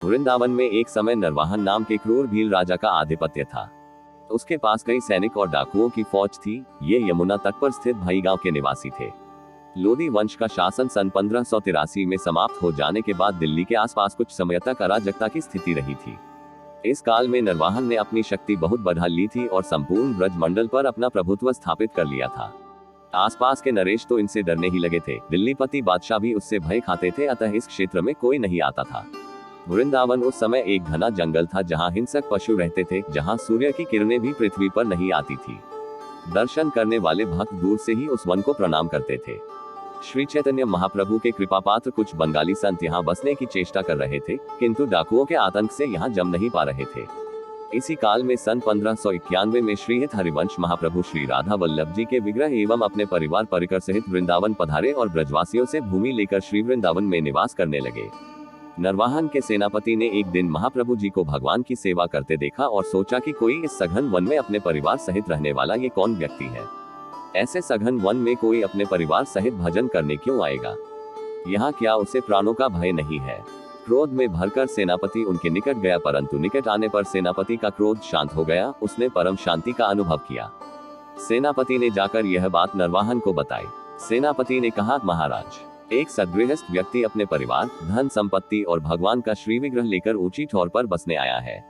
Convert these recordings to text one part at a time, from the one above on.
वृंदावन में एक समय नरवाहन नाम के क्रूर भील राजा का आधिपत्य था। उसके पास कई सैनिक और डाकुओं की फौज थी। ये यमुना तट पर स्थित भई गांव के निवासी थे। लोदी वंश का शासन सन 1583 में समाप्त हो जाने के बाद दिल्ली के आसपास कुछ समय तक अराजकता की स्थिति रही थी। इस काल में नरवाहन ने अपनी शक्ति बहुत बढ़ा ली थी और संपूर्ण ब्रज मंडल पर अपना प्रभुत्व स्थापित कर लिया था। आसपास के नरेश तो इनसे डरने ही लगे थे। दिल्लीपति बादशाह भी उससे भय खाते थे, अतः इस क्षेत्र में कोई नहीं आता था। वृंदावन उस समय एक घना जंगल था जहां हिंसक पशु रहते थे, जहां सूर्य की किरणें भी पृथ्वी पर नहीं आती थी। दर्शन करने वाले भक्त दूर से ही उस वन को प्रणाम करते थे। श्री चैतन्य महाप्रभु के कृपापात्र कुछ बंगाली संत यहाँ बसने की चेष्टा कर रहे थे, किंतु डाकुओं के आतंक से यहाँ जम नहीं पा रहे थे। इसी काल में सन 1591 में श्रीहित हरिवंश महाप्रभु श्री राधा वल्लभ जी के विग्रह एवं अपने परिवार परिकर सहित वृंदावन पधारे और ब्रजवासियों से भूमि लेकर श्री वृंदावन में निवास करने लगे। नरवाहन के सेनापति ने एक दिन महाप्रभु जी को भगवान की सेवा करते देखा और सोचा कि कोई इस सघन वन में अपने परिवार सहित रहने वाला ये कौन व्यक्ति है। ऐसे सघन वन में कोई अपने परिवार सहित भजन करने क्यों आएगा? यहाँ क्या उसे प्राणों का भय नहीं है? क्रोध में भरकर सेनापति उनके निकट गया, परंतु निकट आने पर सेनापति का क्रोध शांत हो गया। उसने परम शांति का अनुभव किया। सेनापति ने जाकर यह बात नरवाहन को बताई। सेनापति ने कहा, महाराज, एक सद्गृहस्थ व्यक्ति अपने परिवार, धन संपत्ति और भगवान का श्री विग्रह लेकर ऊंची ठोर पर बसने आया है।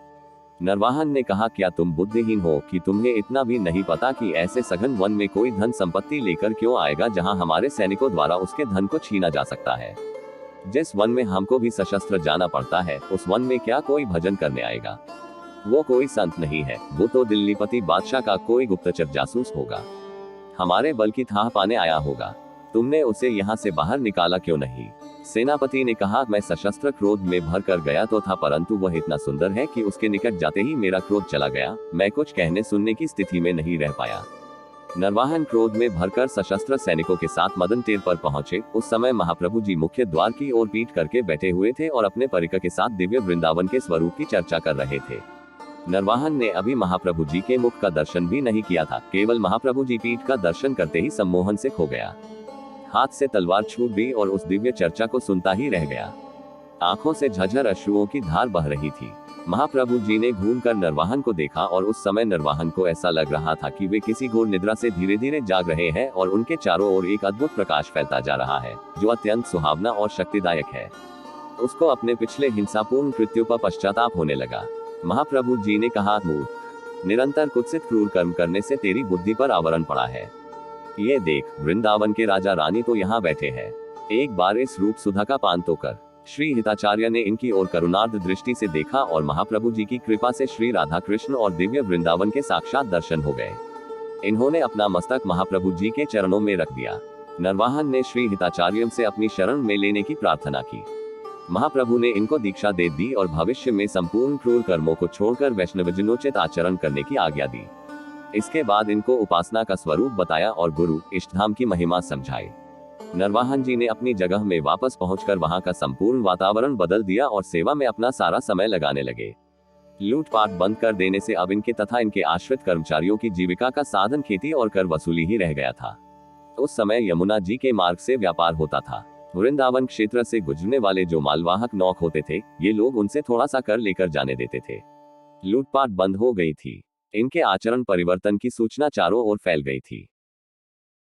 नरवाहन ने कहा, क्या तुम बुद्धिहीन हो कि तुम्हें इतना भी नहीं पता कि ऐसे सघन वन में कोई धन संपत्ति लेकर क्यों आएगा जहां हमारे सैनिकों द्वारा उसके धन को छीना जा सकता है? जिस वन में हमको भी सशस्त्र जाना पड़ता है, उस वन में क्या कोई भजन करने आएगा? वो कोई संत नहीं है, वो तो दिल्लीपति बादशाह का कोई गुप्तचर जासूस होगा। हमारे बल की थाह पाने आया होगा। तुमने उसे यहाँ से बाहर निकाला क्यों नहीं? सेनापति ने कहा, मैं सशस्त्र क्रोध में भर कर गया तो था, परंतु वह इतना सुंदर है कि उसके निकट जाते ही मेरा क्रोध चला गया। मैं कुछ कहने सुनने की स्थिति में नहीं रह पाया। नरवाहन क्रोध में भरकर सशस्त्र सैनिकों के साथ मदन टेर पर पहुंचे। उस समय महाप्रभु जी मुख्य द्वार की ओर पीठ करके बैठे हुए थे और अपने परिकर के साथ दिव्य वृंदावन के स्वरूप की चर्चा कर रहे थे। नरवाहन ने अभी महाप्रभु जी के मुख का दर्शन भी नहीं किया था। केवल महाप्रभु जी पीठ का दर्शन करते ही सम्मोहन से खो गया। हाथ से तलवार छूट गई और उस दिव्य चर्चा को सुनता ही रह गया। आंखों से झरझर अश्रुओं की धार बह रही थी। महाप्रभु जी ने घूमकर नरवाहन को देखा और उस समय नरवाहन को ऐसा लग रहा था कि वे किसी घोर निद्रा से धीरे धीरे जाग रहे हैं और उनके चारों ओर एक अद्भुत प्रकाश फैलता जा रहा है, जो अत्यंत सुहावना और शक्तिदायक है। उसको अपने पिछले हिंसापूर्ण कृत्यों पर पश्चाताप होने लगा। महाप्रभु जी ने कहा, मूर्ख, निरंतर कुत्सित क्रूर कर्म करने से तेरी बुद्धि पर आवरण पड़ा है। ये देख, वृंदावन के राजा रानी तो यहाँ बैठे हैं। एक बार इस रूप सुधा का पान तो कर। श्री हिताचार्य ने इनकी ओर करुणार्ध दृष्टि से देखा और महाप्रभु जी की कृपा से श्री राधा कृष्ण और दिव्य वृंदावन के साक्षात दर्शन हो गए। इन्होंने अपना मस्तक महाप्रभु जी के चरणों में रख दिया। नरवाहन ने श्री हिताचार्य से अपनी शरण में लेने की प्रार्थना की। महाप्रभु ने इनको दीक्षा दे दी और भविष्य में संपूर्ण क्रूर कर्मों को छोड़कर वैष्णवजनोचित आचरण करने की आज्ञा दी। इसके बाद इनको उपासना का स्वरूप बताया और गुरु इष्टधाम की महिमा समझाई। नरवाहन जी ने अपनी जगह में वापस पहुंचकर वहां का संपूर्ण वातावरण बदल दिया और सेवा में अपना सारा समय लगाने लगे। लूटपाट बंद कर देने से अब इनके तथा इनके आश्रित कर्मचारियों की जीविका का साधन खेती और कर वसूली ही रह गया था। उस समय यमुना जी के मार्ग से व्यापार होता था। वृंदावन क्षेत्र से गुजरने वाले जो मालवाहक नौक होते थे, ये लोग उनसे थोड़ा सा कर लेकर जाने देते थे। लूटपाट बंद हो गई थी। इनके आचरण परिवर्तन की सूचना चारों ओर फैल गई थी।